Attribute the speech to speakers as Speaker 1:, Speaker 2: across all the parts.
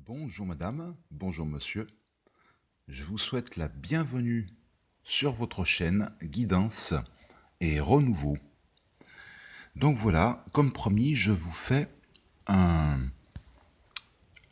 Speaker 1: Bonjour madame, bonjour monsieur. Je vous souhaite la bienvenue sur votre chaîne Guidance et Renouveau. Donc voilà, comme promis, je vous fais un,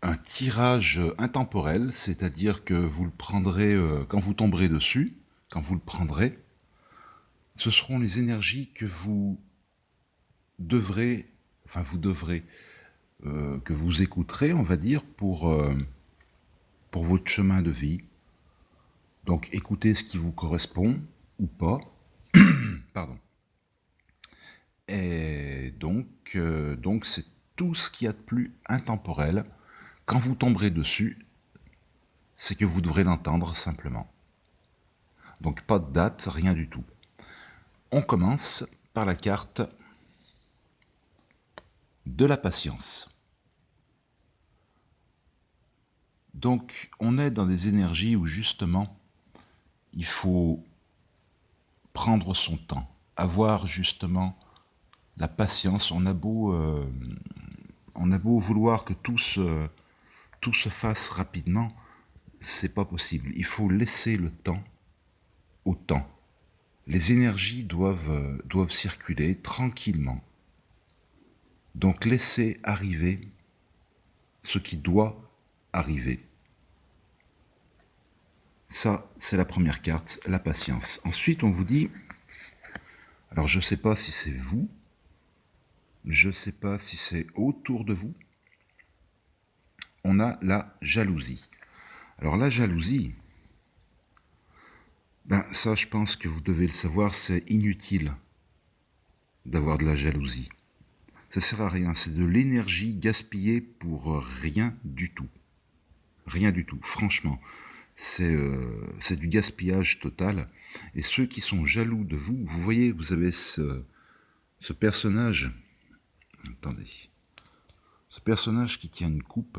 Speaker 1: un tirage intemporel, c'est-à-dire que vous le prendrez quand vous tomberez dessus, quand vous le prendrez. Ce seront les énergies que vous devrez, que vous écouterez, on va dire, pour votre chemin de vie. Donc écoutez ce qui vous correspond ou pas. Pardon. Et donc c'est tout ce qu'il y a de plus intemporel. Quand vous tomberez dessus, c'est que vous devrez l'entendre simplement. Donc pas de date, rien du tout. On commence par la carte de la patience. Donc on est dans des énergies où justement il faut prendre son temps, avoir justement la patience. On a beau vouloir que tout se fasse rapidement, c'est pas possible. Il faut laisser le temps au temps. Les énergies doivent circuler tranquillement. Donc laissez arriver ce qui doit arriver. Ça, c'est la première carte, la patience. Ensuite, on vous dit, alors je ne sais pas si c'est vous, je ne sais pas si c'est autour de vous, on a la jalousie. Alors la jalousie, ça je pense que vous devez le savoir, c'est inutile d'avoir de la jalousie. Ça sert à rien, c'est de l'énergie gaspillée pour rien du tout. Rien du tout, franchement. C'est du gaspillage total. Et ceux qui sont jaloux de vous, vous voyez, vous avez ce personnage, attendez, ce personnage qui tient une coupe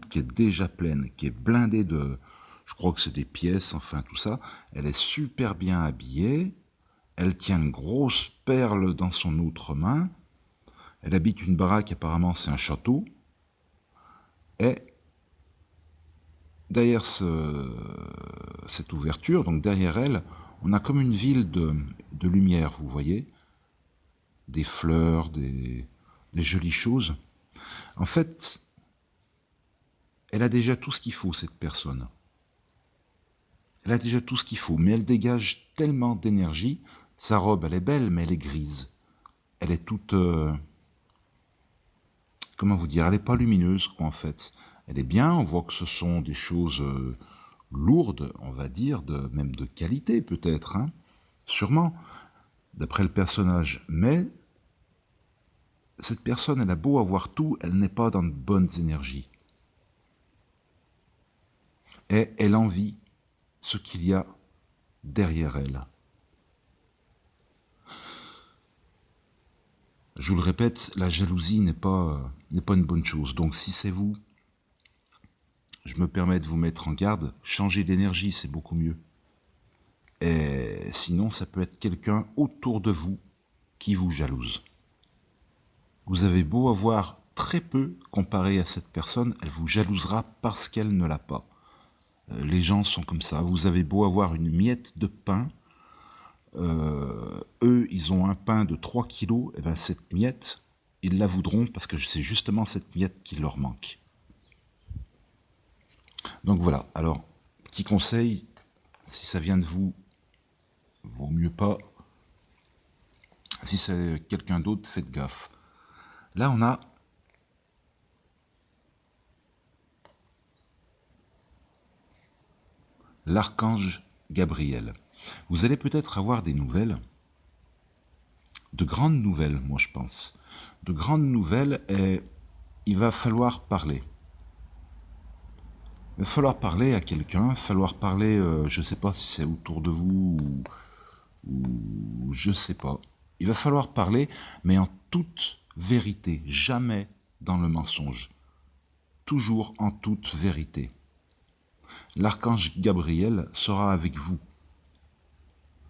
Speaker 1: qui est déjà pleine, qui est blindée de, je crois que c'est des pièces, enfin tout ça. Elle est super bien habillée, elle tient une grosse perle dans son autre main, elle habite une baraque, apparemment c'est un château, et derrière cette ouverture, donc derrière elle, on a comme une ville de lumière, vous voyez, des fleurs, des jolies choses. En fait, elle a déjà tout ce qu'il faut, cette personne. Elle a déjà tout ce qu'il faut, mais elle dégage tellement d'énergie. Sa robe, elle est belle, mais elle est grise. Elle est toute... comment vous dire? Elle n'est pas lumineuse, quoi, en fait. Elle est bien, on voit que ce sont des choses lourdes, on va dire, même de qualité, peut-être, hein, sûrement, d'après le personnage. Mais cette personne, elle a beau avoir tout, elle n'est pas dans de bonnes énergies. Et elle envie ce qu'il y a derrière elle. Je vous le répète, la jalousie n'est pas une bonne chose. Donc si c'est vous, je me permets de vous mettre en garde. Changer d'énergie, c'est beaucoup mieux. Et sinon, ça peut être quelqu'un autour de vous qui vous jalouse. Vous avez beau avoir très peu comparé à cette personne, elle vous jalousera parce qu'elle ne l'a pas. Les gens sont comme ça. Vous avez beau avoir une miette de pain, eux, ils ont un pain de 3 kilos, et bien cette miette, ils la voudront parce que c'est justement cette miette qui leur manque. Donc voilà, alors, petit conseil, si ça vient de vous, vaut mieux pas. Si c'est quelqu'un d'autre, faites gaffe. Là, on a l'archange Gabriel. Vous allez peut-être avoir des nouvelles, de grandes nouvelles, moi je pense. De grandes nouvelles, et il va falloir parler. Il va falloir parler à quelqu'un, il va falloir parler, je ne sais pas si c'est autour de vous ou je ne sais pas. Il va falloir parler, mais en toute vérité, jamais dans le mensonge. Toujours en toute vérité. L'archange Gabriel sera avec vous.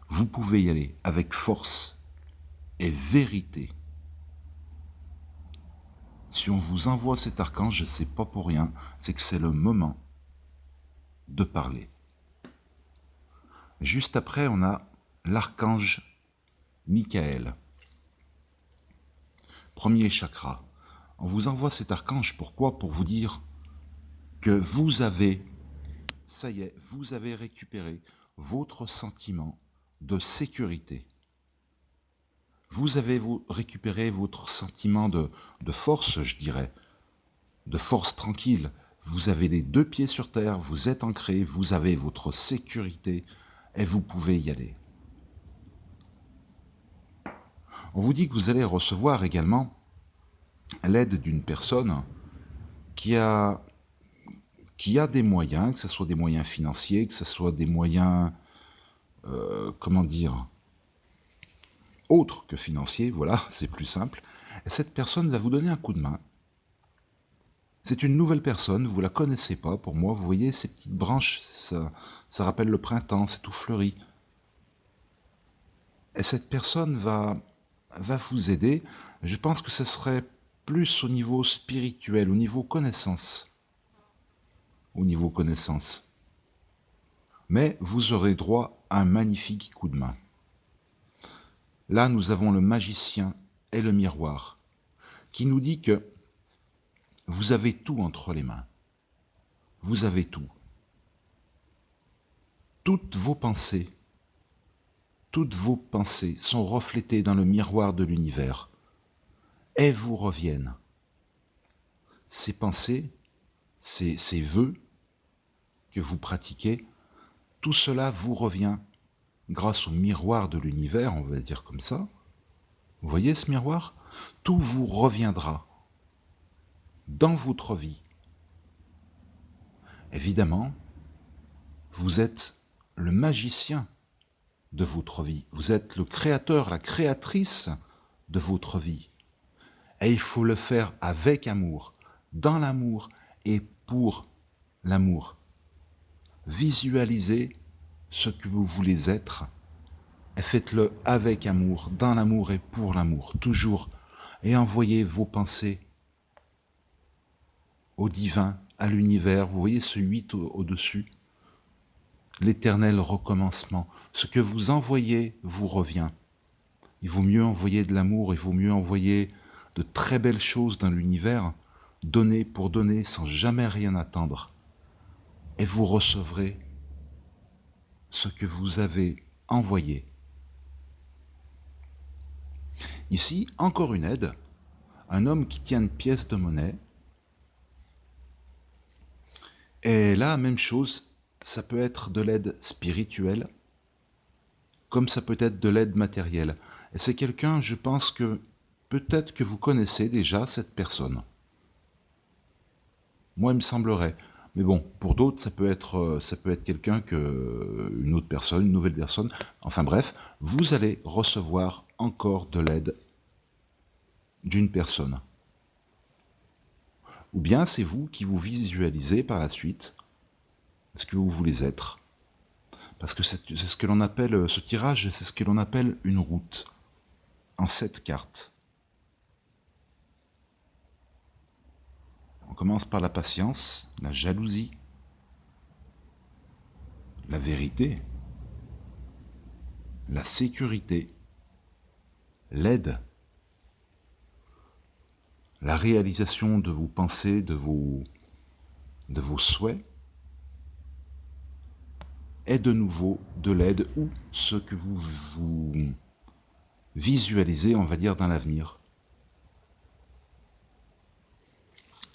Speaker 1: Vous pouvez y aller avec force et vérité. Si on vous envoie cet archange, c'est pas pour rien, c'est que c'est le moment de parler. Juste après, on a l'archange Michael. Premier chakra. On vous envoie cet archange, pourquoi? Pour vous dire que vous avez, ça y est, vous avez récupéré votre sentiment de sécurité. Vous avez récupéré votre sentiment de force, je dirais, de force tranquille. Vous avez les deux pieds sur terre, vous êtes ancré, vous avez votre sécurité et vous pouvez y aller. On vous dit que vous allez recevoir également l'aide d'une personne qui a des moyens, que ce soit des moyens financiers, que ce soit des moyens, autres que financiers, voilà, c'est plus simple. Et cette personne va vous donner un coup de main. C'est une nouvelle personne, vous ne la connaissez pas. Pour moi, vous voyez ces petites branches, ça rappelle le printemps, c'est tout fleuri. Et cette personne va vous aider. Je pense que ce serait plus au niveau spirituel, au niveau connaissance. Mais vous aurez droit à un magnifique coup de main. Là, nous avons le magicien et le miroir, qui nous dit que vous avez tout entre les mains. Vous avez tout. Toutes vos pensées sont reflétées dans le miroir de l'univers et vous reviennent. Ces pensées, ces vœux que vous pratiquez, tout cela vous revient grâce au miroir de l'univers, on va dire comme ça. Vous voyez ce miroir? Tout vous reviendra dans votre vie. Évidemment, vous êtes le magicien de votre vie. Vous êtes le créateur, la créatrice de votre vie. Et il faut le faire avec amour, dans l'amour et pour l'amour. Visualisez ce que vous voulez être et faites-le avec amour, dans l'amour et pour l'amour, toujours. Et envoyez vos pensées au divin, à l'univers. Vous voyez ce 8 au-dessus? L'éternel recommencement. Ce que vous envoyez vous revient. Il vaut mieux envoyer de l'amour, il vaut mieux envoyer de très belles choses dans l'univers, donner pour donner sans jamais rien attendre. Et vous recevrez ce que vous avez envoyé. Ici, encore une aide, un homme qui tient une pièce de monnaie. Et là, même chose, ça peut être de l'aide spirituelle, comme ça peut être de l'aide matérielle. Et c'est quelqu'un, je pense que peut-être que vous connaissez déjà cette personne. Moi, il me semblerait. Mais bon, pour d'autres, ça peut être quelqu'un une autre personne, une nouvelle personne. Enfin bref, vous allez recevoir encore de l'aide d'une personne. Ou bien c'est vous qui vous visualisez par la suite ce que vous voulez être. Parce que c'est ce que l'on appelle, ce tirage, c'est ce que l'on appelle une route, en 7 cartes. On commence par la patience, la jalousie, la vérité, la sécurité, l'aide, la réalisation de vos pensées, de vos souhaits, et de nouveau de l'aide ou ce que vous visualisez, on va dire, dans l'avenir.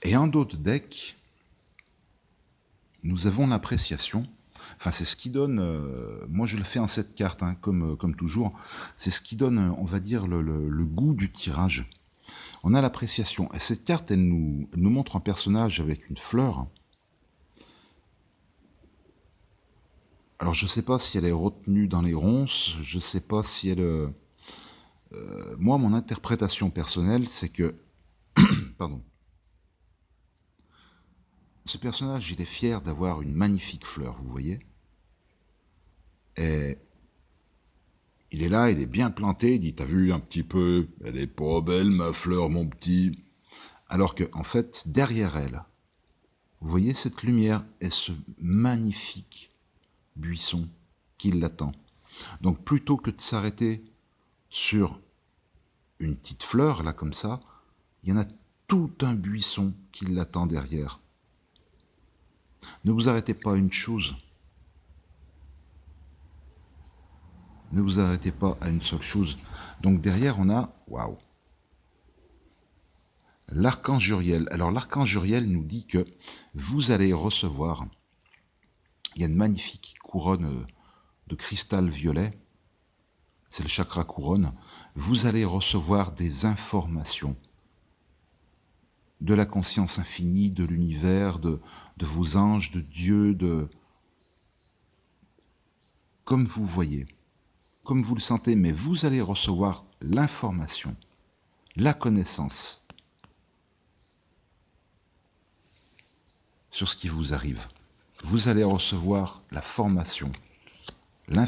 Speaker 1: Et en d'autres decks, nous avons l'appréciation. Enfin, c'est ce qui donne, moi je le fais en 7 cartes, hein, comme toujours, c'est ce qui donne, on va dire, le goût du tirage. On a l'appréciation. Et cette carte, elle nous montre un personnage avec une fleur. Alors, je ne sais pas si elle est retenue dans les ronces, je ne sais pas si elle... moi, mon interprétation personnelle, c'est que... Pardon. Ce personnage, il est fier d'avoir une magnifique fleur, vous voyez? Et il est là, il est bien planté, il dit, t'as vu un petit peu, elle est pas belle ma fleur, mon petit. Alors que, en fait, derrière elle, vous voyez cette lumière et ce magnifique buisson qui l'attend. Donc plutôt que de s'arrêter sur une petite fleur, là comme ça, il y en a tout un buisson qui l'attend derrière. Ne vous arrêtez pas à une chose. Ne vous arrêtez pas à une seule chose. Donc derrière, on a, waouh, l'archange Uriel. Alors l'archange Uriel nous dit que vous allez recevoir, il y a une magnifique couronne de cristal violet, c'est le chakra couronne, vous allez recevoir des informations de la conscience infinie, de l'univers, de vos anges, de Dieu, comme vous voyez, comme vous le sentez, mais vous allez recevoir l'information, la connaissance sur ce qui vous arrive. Vous allez recevoir l'information, et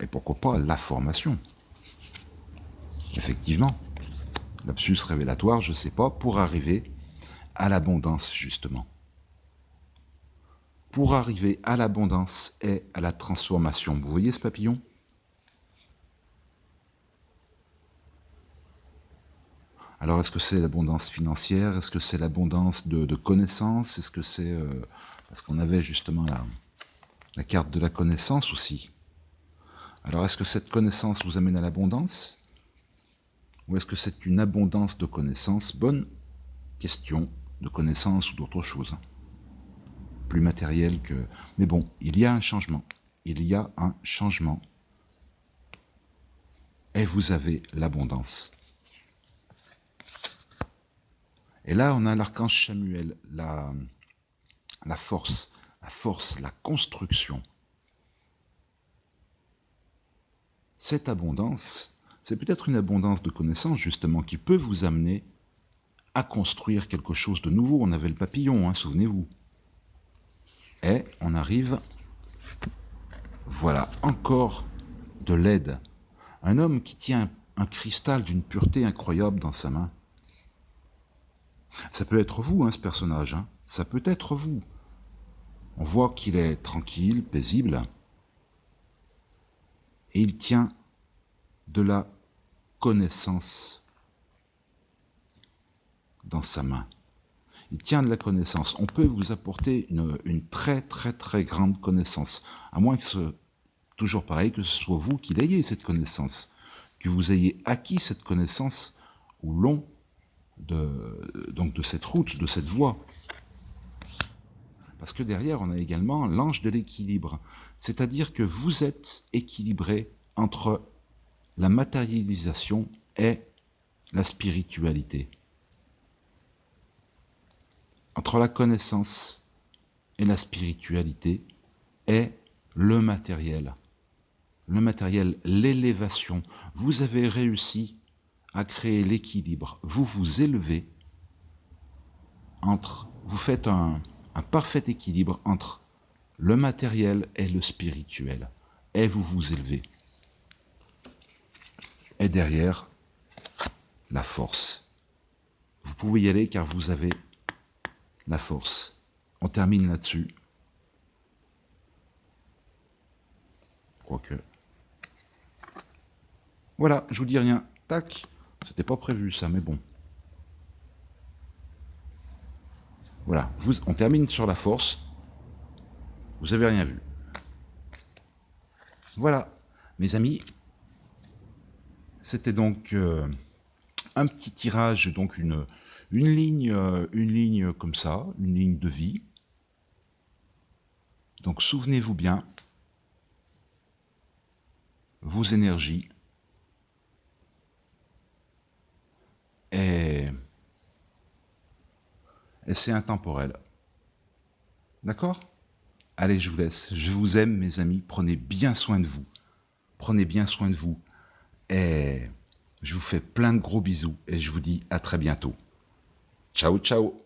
Speaker 1: pourquoi pas la formation. Effectivement, lapsus révélatoire, je ne sais pas, pour arriver à l'abondance, justement. Pour arriver à l'abondance et à la transformation. Vous voyez ce papillon? Alors, est-ce que c'est l'abondance financière? Est-ce que c'est l'abondance de connaissances? Est-ce que c'est... parce qu'on avait justement la carte de la connaissance aussi. Alors, est-ce que cette connaissance vous amène à l'abondance? Ou est-ce que c'est une abondance de connaissances? Bonne question, de connaissances ou d'autre chose. Plus matériel que... Mais bon, il y a un changement. Il y a un changement. Et vous avez l'abondance. Et là, on a l'archange Samuel, la force, la construction. Cette abondance, c'est peut-être une abondance de connaissances, justement, qui peut vous amener à construire quelque chose de nouveau. On avait le papillon, hein, souvenez-vous. Et on arrive, voilà, encore de l'aide. Un homme qui tient un cristal d'une pureté incroyable dans sa main. Ça peut être vous, hein, ce personnage. Hein. Ça peut être vous. On voit qu'il est tranquille, paisible. Et il tient de la connaissance dans sa main. Il tient de la connaissance. On peut vous apporter une très très très grande connaissance. À moins que ce, toujours pareil, que ce soit vous qui l'ayez cette connaissance. Que vous ayez acquis cette connaissance au long de cette route, de cette voie. Parce que derrière, on a également l'ange de l'équilibre. C'est-à-dire que vous êtes équilibré entre la matérialisation et la spiritualité. Entre la connaissance et la spiritualité et le matériel. Le matériel, l'élévation. Vous avez réussi à créer l'équilibre. Vous vous élevez entre... Vous faites un parfait équilibre entre le matériel et le spirituel. Et vous vous élevez. Et derrière, la force. Vous pouvez y aller car vous avez la force. On termine là-dessus. Quoique. Voilà, je vous dis rien. Tac. C'était pas prévu ça, mais bon. Voilà, on termine sur la force. Vous avez rien vu. Voilà, mes amis. C'était donc un petit tirage, donc une ligne comme ça, une ligne de vie. Donc souvenez-vous bien, vos énergies et c'est intemporel. D'accord? Allez, je vous laisse. Je vous aime, mes amis. Prenez bien soin de vous. Prenez bien soin de vous. Et je vous fais plein de gros bisous et je vous dis à très bientôt. Ciao, ciao.